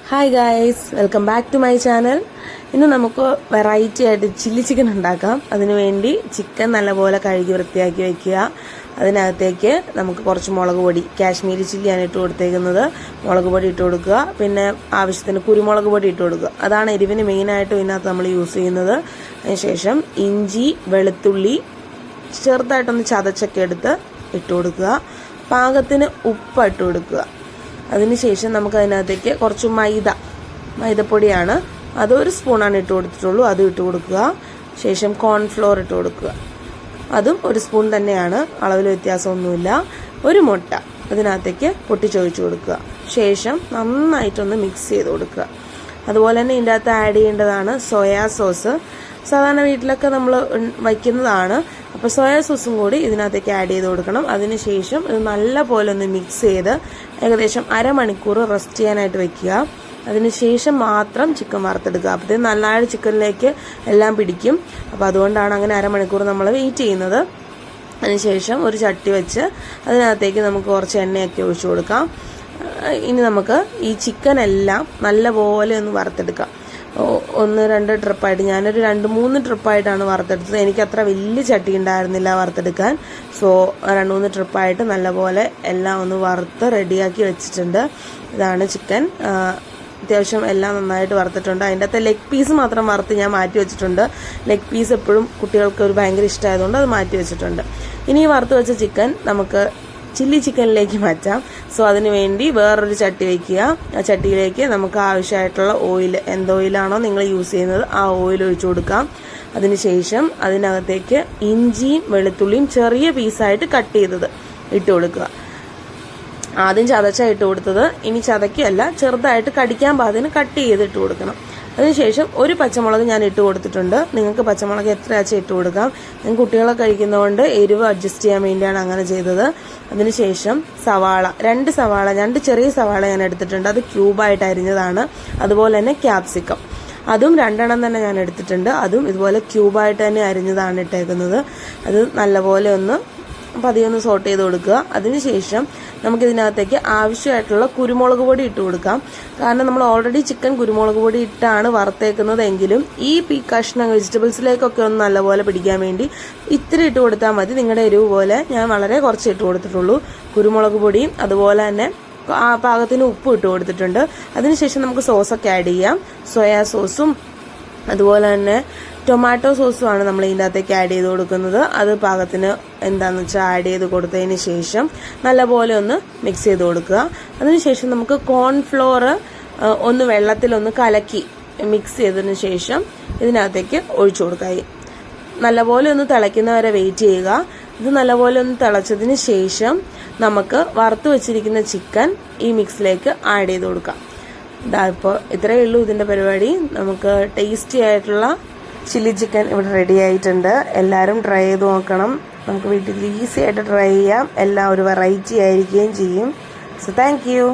Hi guys, welcome back to my channel. ഇന്ന് നമുക്ക് variety ആയിട്ട് ചില്ലി ചിക്കൻ ഉണ്ടാക്കാം. അതിനുവേണ്ടി ചിക്കൻ നല്ലപോലെ കഴുകി വൃത്തിയാക്കി വെക്കുക. അതിനകത്തേക്ക് നമുക്ക് കുറച്ച് മുളക് പൊടി, കാശ്മീരി ചില്ലിയാണ് ഇട്ട് കൊടുത്തേക്കുന്നത്. മുളക് പൊടി ഇട്ട് കൊടുക്കുക, പിന്നെ ആവശ്യത്തിന് കുരുമുളക് പൊടി ഇട്ട് കൊടുക്കുക. അതാണ് എരിവിന് മെയിനായിട്ടും ഇതിനകത്ത് നമ്മൾ യൂസ് ചെയ്യുന്നത്. അതിനുശേഷം ഇഞ്ചി, വെളുത്തുള്ളി ചെറുതായിട്ടൊന്ന് ചതച്ചൊക്കെ എടുത്ത് ഇട്ട് കൊടുക്കുക. പാകത്തിന് ഉപ്പ് ഇട്ട് കൊടുക്കുക. അതിനുശേഷം നമുക്ക് അതിനകത്തേക്ക് കുറച്ച് മൈദപ്പൊടിയാണ്, അത് 1 സ്പൂണാണ് ഇട്ട് കൊടുത്തിട്ടുള്ളൂ, അത് ഇട്ട് കൊടുക്കുക. ശേഷം കോൺഫ്ലോർ ഇട്ട് കൊടുക്കുക, അതും 1 സ്പൂൺ തന്നെയാണ്, അളവിൽ വ്യത്യാസമൊന്നുമില്ല. 1 മുട്ട അതിനകത്തേക്ക് പൊട്ടിച്ചൊഴിച്ച് കൊടുക്കുക. ശേഷം നന്നായിട്ടൊന്ന് മിക്സ് ചെയ്ത് കൊടുക്കുക. അതുപോലെ തന്നെ ഇതിൻ്റെ അകത്ത് ആഡ് ചെയ്യേണ്ടതാണ് സോയാ സോസ്. സാധാരണ വീട്ടിലൊക്കെ നമ്മൾ വയ്ക്കുന്നതാണ്. അപ്പോൾ സോയാ സോസും കൂടി ഇതിനകത്തേക്ക് ആഡ് ചെയ്ത് കൊടുക്കണം. അതിനുശേഷം ഇത് നല്ല പോലെ ഒന്ന് മിക്സ് ചെയ്ത് ഏകദേശം അരമണിക്കൂർ റെസ്റ്റ് ചെയ്യാനായിട്ട് വെക്കുക. അതിനുശേഷം മാത്രം ചിക്കൻ വറുത്തെടുക്കുക. അപ്പോഴത്തേക്ക് നല്ലതായിട്ട് ചിക്കനിലേക്ക് എല്ലാം പിടിക്കും. അപ്പോൾ അതുകൊണ്ടാണ് അങ്ങനെ അരമണിക്കൂർ നമ്മൾ വെയിറ്റ് ചെയ്യുന്നത്. അതിനുശേഷം ഒരു ചട്ടി വെച്ച് അതിനകത്തേക്ക് നമുക്ക് കുറച്ച് എണ്ണയൊക്കെ ഒഴിച്ചു കൊടുക്കാം. ഇനി നമുക്ക് ഈ ചിക്കൻ എല്ലാം നല്ലപോലെ ഒന്ന് വറുത്തെടുക്കാം. 1-2 ട്രിപ്പായിട്ട്, ഞാനൊരു 2-3 ട്രിപ്പായിട്ടാണ് വറുത്തെടുത്തത്. എനിക്ക് അത്ര വലിയ ചട്ടി ഉണ്ടായിരുന്നില്ല വറുത്തെടുക്കാൻ. സോ 2-3 ട്രിപ്പായിട്ട് നല്ലപോലെ എല്ലാം ഒന്ന് വറുത്ത് റെഡിയാക്കി വെച്ചിട്ടുണ്ട്. ഇതാണ് ചിക്കൻ. അത്യാവശ്യം എല്ലാം നന്നായിട്ട് വറുത്തിട്ടുണ്ട്. അതിൻ്റെ അകത്ത് ലെഗ് പീസ് മാത്രം വറുത്ത് ഞാൻ മാറ്റി വെച്ചിട്ടുണ്ട്. ലെഗ് പീസ് എപ്പോഴും കുട്ടികൾക്ക് ഒരു ഭയങ്കര ഇഷ്ടമായതുകൊണ്ട് അത് മാറ്റി വെച്ചിട്ടുണ്ട്. ഇനി വറുത്ത് വെച്ച ചിക്കൻ നമുക്ക് ചില്ലി ചിക്കനിലേക്ക് മാറ്റാം. സോ അതിന് വേണ്ടി വേറൊരു ചട്ടി വയ്ക്കുക. ആ ചട്ടിയിലേക്ക് നമുക്ക് ആവശ്യമായിട്ടുള്ള ഓയിൽ, എന്ത് ഓയിലാണോ നിങ്ങൾ യൂസ് ചെയ്യുന്നത് ആ ഓയിൽ ഒഴിച്ചു കൊടുക്കാം. അതിനുശേഷം അതിനകത്തേക്ക് ഇഞ്ചിയും വെളുത്തുള്ളിയും ചെറിയ പീസായിട്ട് കട്ട് ചെയ്തത് ഇട്ട് കൊടുക്കുക. ആദ്യം ചതച്ചാണ് ഇട്ട് കൊടുത്തത്, ഇനി ചതയ്ക്കല്ല, ചെറുതായിട്ട് കടിക്കാൻ പാകത്തിന് കട്ട് ചെയ്തിട്ട് കൊടുക്കണം. അതിനുശേഷം 1 പച്ചമുളക് ഞാൻ ഇട്ട് കൊടുത്തിട്ടുണ്ട്. നിങ്ങൾക്ക് പച്ചമുളക് എത്രയാച്ചാൽ ഇട്ട് കൊടുക്കാം. ഞാൻ കുട്ടികളെ കഴിക്കുന്നതുകൊണ്ട് എരിവ് അഡ്ജസ്റ്റ് ചെയ്യാൻ വേണ്ടിയാണ് അങ്ങനെ ചെയ്തത്. അതിനുശേഷം സവാള, 2 ചെറിയ സവാള ഞാൻ എടുത്തിട്ടുണ്ട്. അത് ക്യൂബായിട്ട് അരിഞ്ഞതാണ്. അതുപോലെ തന്നെ ക്യാപ്സിക്കം, അതും 2 തന്നെ ഞാൻ എടുത്തിട്ടുണ്ട്. അതും ഇതുപോലെ ക്യൂബായിട്ട് തന്നെ അരിഞ്ഞതാണ് ഇട്ടേക്കുന്നത്. അത് നല്ലപോലെ ഒന്ന് പതിയൊന്ന് സോട്ട് ചെയ്ത് കൊടുക്കുക. അതിനുശേഷം നമുക്കിതിനകത്തേക്ക് ആവശ്യമായിട്ടുള്ള കുരുമുളക് പൊടി ഇട്ട് കൊടുക്കാം. കാരണം നമ്മൾ ഓൾറെഡി ചിക്കൻ കുരുമുളക് പൊടി ഇട്ടാണ് വറുത്തേക്കുന്നത് എങ്കിലും ഈ കഷ്ണം വെജിറ്റബിൾസിലേക്കൊക്കെ ഒന്ന് നല്ലപോലെ പിടിക്കാൻ വേണ്ടി ഇത്തിരി ഇട്ട് കൊടുത്താൽ മതി. നിങ്ങളുടെ എരിവ് പോലെ ഞാൻ വളരെ കുറച്ച് ഇട്ട് കൊടുത്തിട്ടുള്ളൂ. കുരുമുളക് പൊടിയും അതുപോലെ തന്നെ പാകത്തിന് ഉപ്പ് ഇട്ട് കൊടുത്തിട്ടുണ്ട്. അതിനുശേഷം നമുക്ക് സോസൊക്കെ ആഡ് ചെയ്യാം. സോയാ സോസും അതുപോലെ തന്നെ ടൊമാറ്റോ സോസുമാണ് നമ്മൾ ഇതിൻ്റെ അകത്തേക്ക് ആഡ് ചെയ്ത് കൊടുക്കുന്നത്. അത് പാകത്തിന് എന്താണെന്ന് വെച്ചാൽ ആഡ് ചെയ്ത് കൊടുത്തതിന് ശേഷം നല്ലപോലെ ഒന്ന് മിക്സ് ചെയ്ത് കൊടുക്കുക. അതിനുശേഷം നമുക്ക് കോൺഫ്ലോർ ഒന്ന് വെള്ളത്തിലൊന്ന് കലക്കി മിക്സ് ചെയ്തതിന് ശേഷം ഇതിനകത്തേക്ക് ഒഴിച്ചു കൊടുക്കുക. നല്ലപോലെ ഒന്ന് തിളയ്ക്കുന്നവരെ വെയിറ്റ് ചെയ്യുക. ഇത് നല്ലപോലെ ഒന്ന് തിളച്ചതിന് ശേഷം നമുക്ക് വറുത്ത് വെച്ചിരിക്കുന്ന ചിക്കൻ ഈ മിക്സിലേക്ക് ആഡ് ചെയ്ത് കൊടുക്കാം. ഇപ്പോൾ ഇത്രയേ ഉള്ളൂ ഇതിൻ്റെ പരിപാടി. നമുക്ക് ടേസ്റ്റി ആയിട്ടുള്ള ചില്ലി ചിക്കൻ ഇവിടെ റെഡി ആയിട്ടുണ്ട്. എല്ലാവരും ട്രൈ ചെയ്ത് നോക്കണം. നമുക്ക് വീട്ടിൽ ഈസി ആയിട്ട് ട്രൈ ചെയ്യാം. എല്ലാം ഒരു വെറൈറ്റി ആയിരിക്കുകയും ചെയ്യും. So thank you.